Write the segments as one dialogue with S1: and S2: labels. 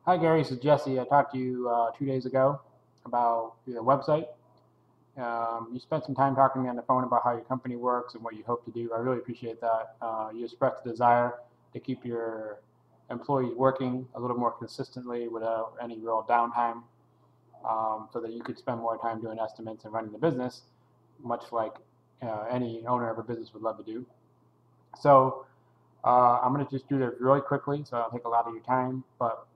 S1: Hi, Gary. This is Jesse. I talked to you 2 days ago about your website. You spent some time talking to me on the phone about how your company works and what you hope to do. I really appreciate that. You expressed a desire to keep your employees working a little more consistently without any real downtime, so that you could spend more time doing estimates and running the business, much like any owner of a business would love to do. So I'm going to just do this really quickly, so I'll take a lot of your time. But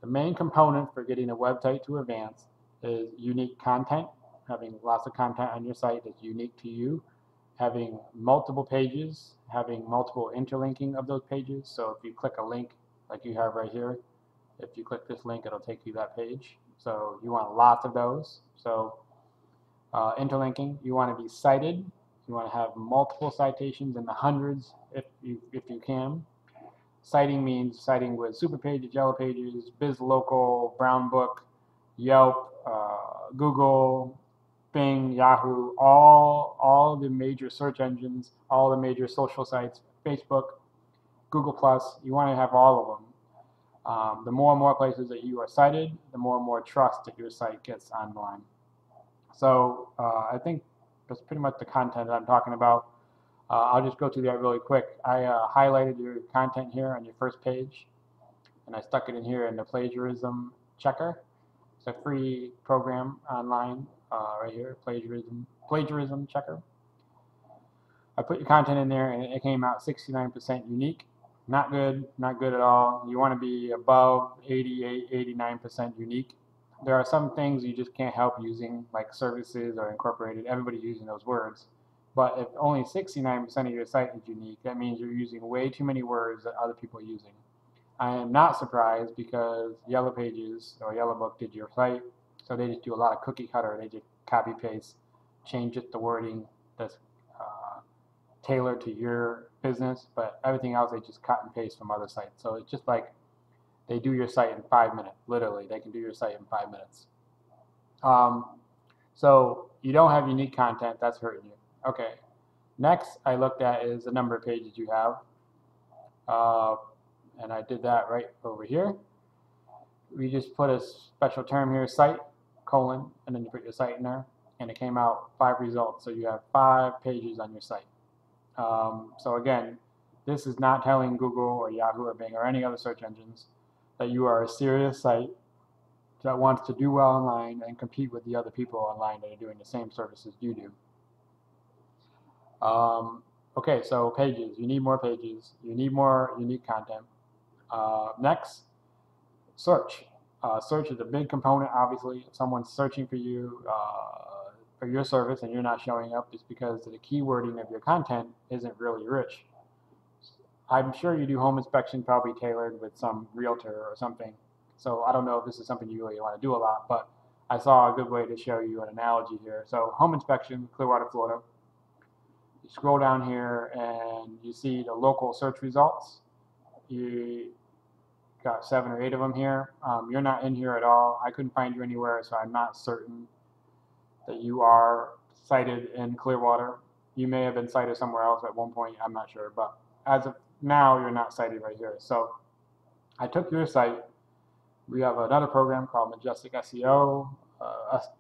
S1: the main component for getting a website to advance is unique content, having lots of content on your site that's unique to you, having multiple pages, having multiple interlinking of those pages. So if you click a link like you have right here, if you click this link, it'll take you to that page. So you want lots of those. So interlinking, you want to be cited. You want to have multiple citations in the hundreds if you can. Citing means citing with Super Pages, Yellow Pages, BizLocal, Brown Book, Yelp, Google, Bing, Yahoo, all the major search engines, all the major social sites, Facebook, Google Plus. You want to have all of them. The more and more places that you are cited, the more and more trust that your site gets online. So I think that's pretty much the content that I'm talking about. I'll just go through that really quick. I highlighted your content here on your first page, and I stuck it in here in the plagiarism checker. It's a free program online right here, plagiarism checker. I put your content in there, and it came out 69% unique. Not good, not good at all. You want to be above 88, 89% unique. There are some things you just can't help using, like services or incorporated. Everybody's using those words. But if only 69% of your site is unique, that means you're using way too many words that other people are using. I am not surprised because Yellow Pages or Yellow Book did your site, so they just do a lot of cookie cutter. They just copy paste, change just the wording that's tailored to your business, but everything else they just cut and paste from other sites. So it's just like they do your site in 5 minutes. Literally, they can do your site in 5 minutes. Um, so you don't have unique content, that's hurting you. Okay. Next, I looked at is the number of pages you have. And I did that right over here. We just put a special term here, site, colon, and then you put your site in there. And it came out 5 results. So you have 5 pages on your site. So again, this is not telling Google or Yahoo or Bing or any other search engines that you are a serious site that wants to do well online and compete with the other people online that are doing the same services you do. Okay, so pages. You need more pages. You need more unique content. Next, search. Search is a big component, obviously. If someone's searching for you for your service and you're not showing up, it's because the keywording of your content isn't really rich. I'm sure you do home inspection, probably tailored with some realtor or something. So I don't know if this is something you really want to do a lot, but I saw a good way to show you an analogy here. So home inspection, Clearwater, Florida. You scroll down here and you see the local search results. You got 7 or 8 of them here. You're not in here at all. I couldn't find you anywhere, so I'm not certain that you are cited in Clearwater. You may have been cited somewhere else at one point, I'm not sure, but as of now, you're not cited right here. So I took your site. We have another program called Majestic SEO.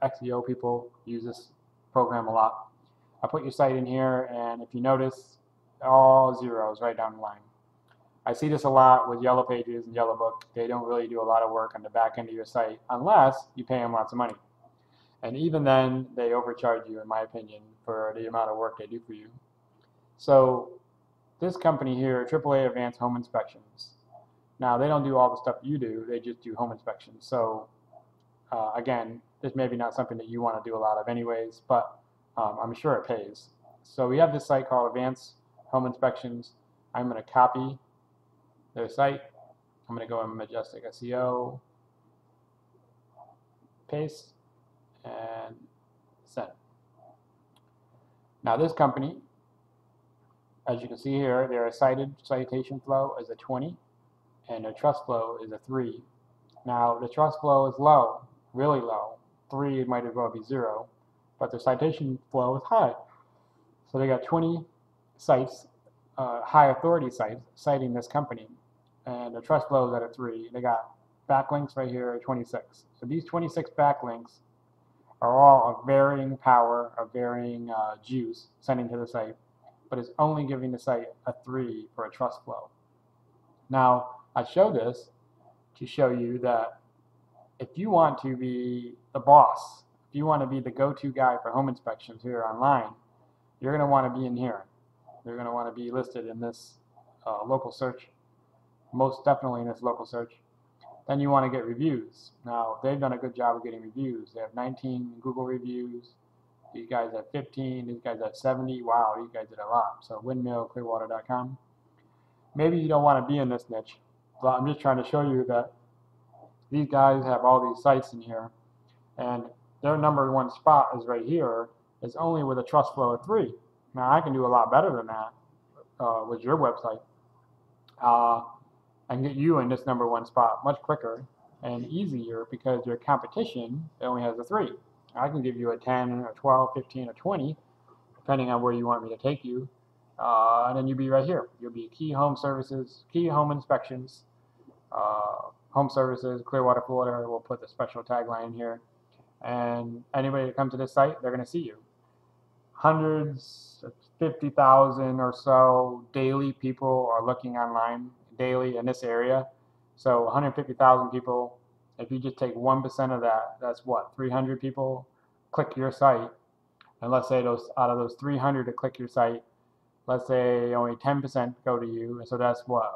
S1: SEO people use this program a lot. I put your site in here, and if you notice, all zeros right down the line. I see this a lot with Yellow Pages and Yellow Book. They don't really do a lot of work on the back end of your site unless you pay them lots of money. And even then, they overcharge you, in my opinion, for the amount of work they do for you. So this company here, AAA Advanced Home Inspections. Now, they don't do all the stuff you do. They just do home inspections. So again, this may be not something that you want to do a lot of anyways, but I'm sure it pays. So we have this site called Advanced Home Inspections. I'm going to copy their site. I'm going to go in Majestic SEO, paste, and send. Now this company, as you can see here, their cited citation flow is a 20, and their trust flow is a 3. Now the trust flow is low, really low. 3 might as well be 0, but their citation flow is high. So they got 20 sites, high authority sites, citing this company, and the trust flow is at a 3. They got backlinks right here are 26. So these 26 backlinks are all of varying power, of varying juice sending to the site, but it's only giving the site a 3 for a trust flow. Now, I show this to show you that if you want to be the boss, if you want to be the go-to guy for home inspections here online, you're going to want to be in here. You're going to want to be listed in this local search, most definitely in this local search. Then you want to get reviews. Now, they've done a good job of getting reviews. They have 19 Google reviews. These guys have 15. These guys have 70. Wow, these guys did a lot. So windmillclearwater.com. Maybe you don't want to be in this niche, but I'm just trying to show you that these guys have all these sites in here, and their #1 spot is right here. It's only with a trust flow of 3. Now, I can do a lot better than that with your website. And get you in this #1 spot much quicker and easier because your competition only has a 3. I can give you a 10 or 12, 15 or 20 depending on where you want me to take you, and then you'll be right here. You'll be Key Home Services, Key Home Inspections, Home Services, Clearwater, Florida. We'll put the special tagline here, and anybody that comes to this site, they're going to see you. Hundreds, 50,000 or so daily people are looking online daily in this area. So 150,000 people, if you just take 1% of that, that's what, 300 people click your site. And let's say out of those 300 that click your site, let's say only 10% go to you. So that's what,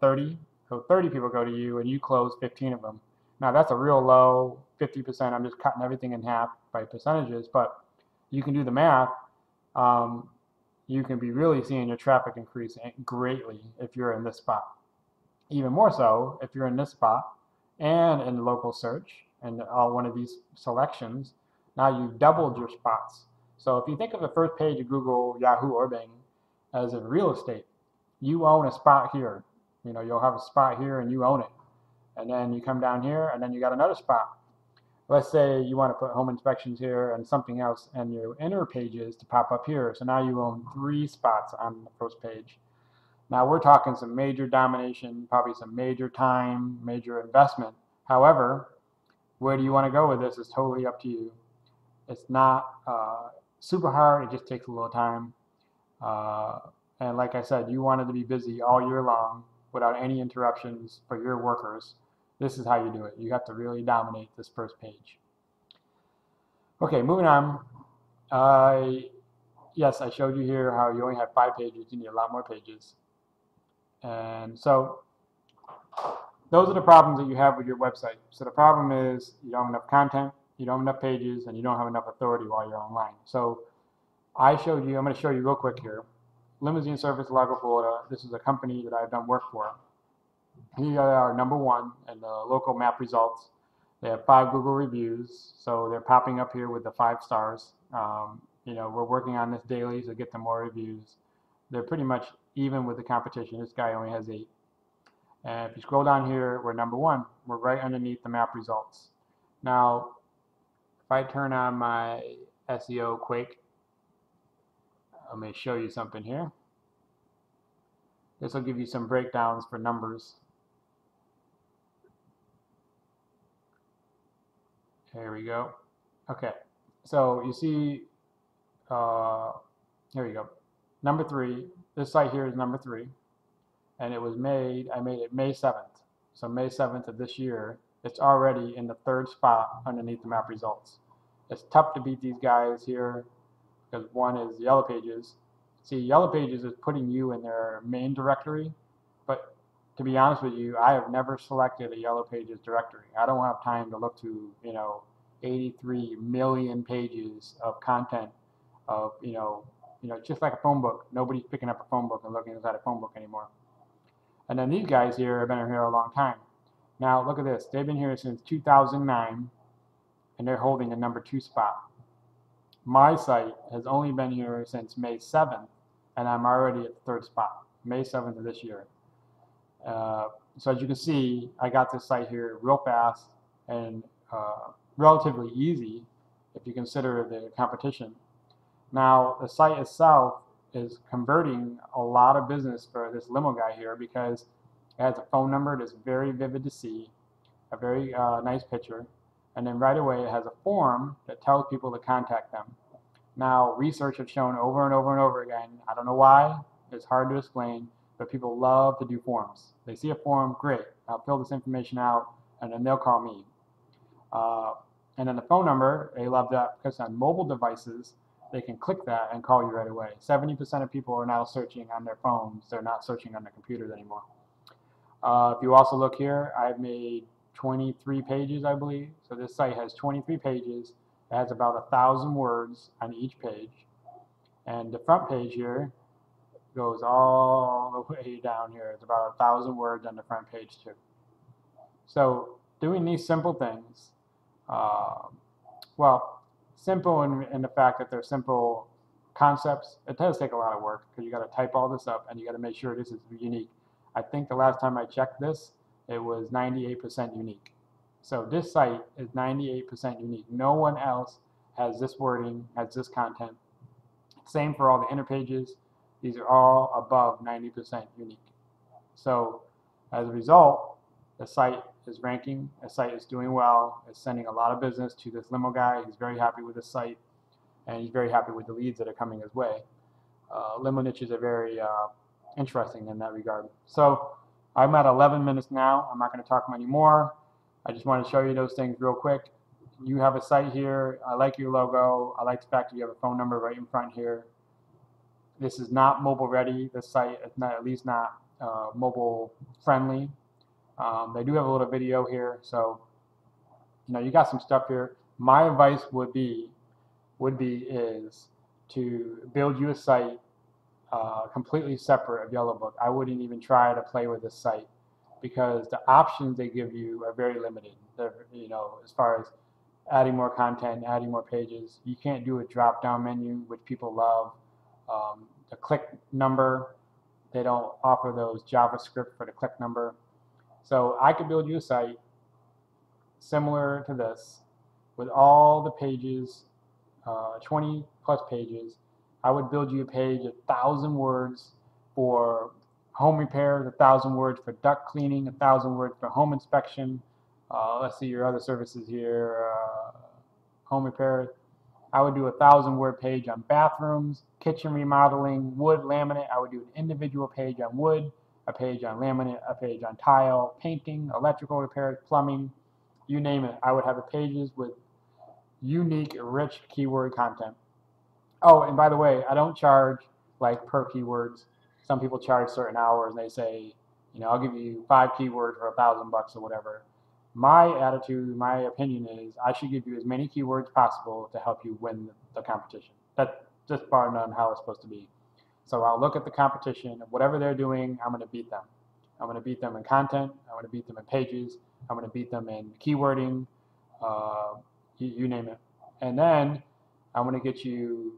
S1: 30? So 30 people go to you and you close 15 of them. Now that's a real low 50%. I'm just cutting everything in half by percentages, but you can do the math. You can be really seeing your traffic increase greatly if you're in this spot. Even more so if you're in this spot and in local search and one of these selections. Now you've doubled your spots. So if you think of the first page of Google, Yahoo, or Bing as in real estate, you own a spot here. You know, you'll have a spot here and you own it. And then you come down here and then you got another spot. Let's say you want to put home inspections here and something else and your inner pages to pop up here. So now you own 3 spots on the first page. Now we're talking some major domination, probably some major time, major investment. However, where do you want to go with this is totally up to you. It's not super hard. It just takes a little time. And like I said, you wanted to be busy all year long without any interruptions for your workers. This is how you do it. You have to really dominate this first page. Okay, moving on. Yes, I showed you here how you only have 5 pages. You need a lot more pages. And so those are the problems that you have with your website. So the problem is you don't have enough content, you don't have enough pages, and you don't have enough authority while you're online. So I showed you, I'm going to show you real quick here. Limousine Service, Lago, Florida. This is a company that I've done work for. Here are #1 in the local map results. They have 5 Google reviews, so they're popping up here with the 5 stars. You know, we're working on this daily to get them more reviews. They're pretty much even with the competition. This guy only has 8. And if you scroll down here, we're #1. We're right underneath the map results. Now, if I turn on my SEO Quake, let me show you something here. This will give you some breakdowns for numbers. There we go. Okay, so you see, here we go. #3, this site here is #3, and it was made, I made it May 7th. So May 7th of this year, it's already in the 3rd spot underneath the map results. It's tough to beat these guys here because one is Yellow Pages. See, Yellow Pages is putting you in their main directory, but to be honest with you, I have never selected a Yellow Pages directory. I don't have time to look through, 83 million pages of content of, just like a phone book. Nobody's picking up a phone book and looking inside a phone book anymore. And then these guys here have been here a long time. Now look at this. They've been here since 2009, and they're holding the #2 spot. My site has only been here since May 7th, and I'm already at the 3rd spot, May 7th of this year. So as you can see, I got this site here real fast and relatively easy if you consider the competition. Now, the site itself is converting a lot of business for this limo guy here because it has a phone number that's very vivid to see, a very nice picture, and then right away it has a form that tells people to contact them. Now, research has shown over and over and over again, I don't know why, it's hard to explain, but people love to do forms. They see a form, great, I'll fill this information out, and then they'll call me. And then the phone number, they love that because on mobile devices, they can click that and call you right away. 70% of people are now searching on their phones. They're not searching on their computers anymore. If you also look here, I've made 23 pages, I believe. So this site has 23 pages. It has about 1,000 words on each page. And the front page here goes all the way down here. It's about 1,000 words on the front page too. So doing these simple things, well, simple in the fact that they're simple concepts, it does take a lot of work because you got to type all this up and you got to make sure this is unique. I think the last time I checked this, it was 98% unique. So this site is 98% unique. No one else has this wording, has this content. Same for all the inner pages. These are all above 90% unique. So as a result, the site is ranking, the site is doing well, it's sending a lot of business to this limo guy. He's very happy with the site, and he's very happy with the leads that are coming his way. Limo niches are very interesting in that regard. So I'm at 11 minutes now. I'm not going to talk any more. I just want to show you those things real quick. You have a site here. I like your logo. I like the fact that you have a phone number right in front here. This is not mobile ready. This site is not, at least not mobile friendly. They do have a little video here, so you got some stuff here. My advice would be is to build you a site completely separate of Yellowbook. I wouldn't even try to play with this site because the options they give you are very limited. As far as adding more content, adding more pages, you can't do a drop-down menu, which people love. The click number, they don't offer those JavaScript for the click number. So I could build you a site similar to this with all the pages, 20 plus pages. I would build you a page 1,000 words for home repairs, 1,000 words for duct cleaning, 1,000 words for home inspection. Let's see your other services here, home repairs. I would do 1,000 word page on bathrooms, kitchen remodeling, wood, laminate. I would do an individual page on wood, a page on laminate, a page on tile, painting, electrical repairs, plumbing, you name it. I would have pages with unique, rich keyword content. Oh, and by the way, I don't charge like per keywords. Some people charge certain hours and they say, I'll give you 5 keywords for $1,000 or whatever. My attitude, my opinion is I should give you as many keywords possible to help you win the competition. That's just bar none how it's supposed to be. So I'll look at the competition, and whatever they're doing, I'm going to beat them. I'm going to beat them in content. I'm going to beat them in pages. I'm going to beat them in keywording, you name it. And then I'm going to get you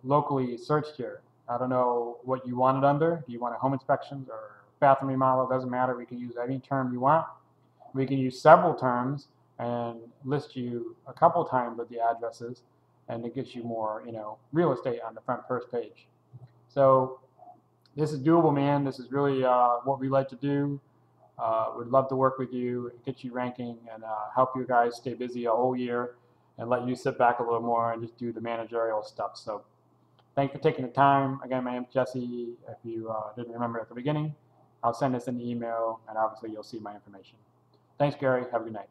S1: locally searched here. I don't know what you want it under. Do you want a home inspections or bathroom remodel? It doesn't matter. We can use any term you want. We can use several terms and list you a couple times with the addresses, and it gets you more, real estate on the front first page. So this is doable, man. This is really what we like to do. We'd love to work with you, get you ranking, and help you guys stay busy a whole year and let you sit back a little more and just do the managerial stuff. So thanks for taking the time. Again, my name's Jesse. If you didn't remember at the beginning, I'll send this in the email, and obviously you'll see my information. Thanks, Gary. Have a good night.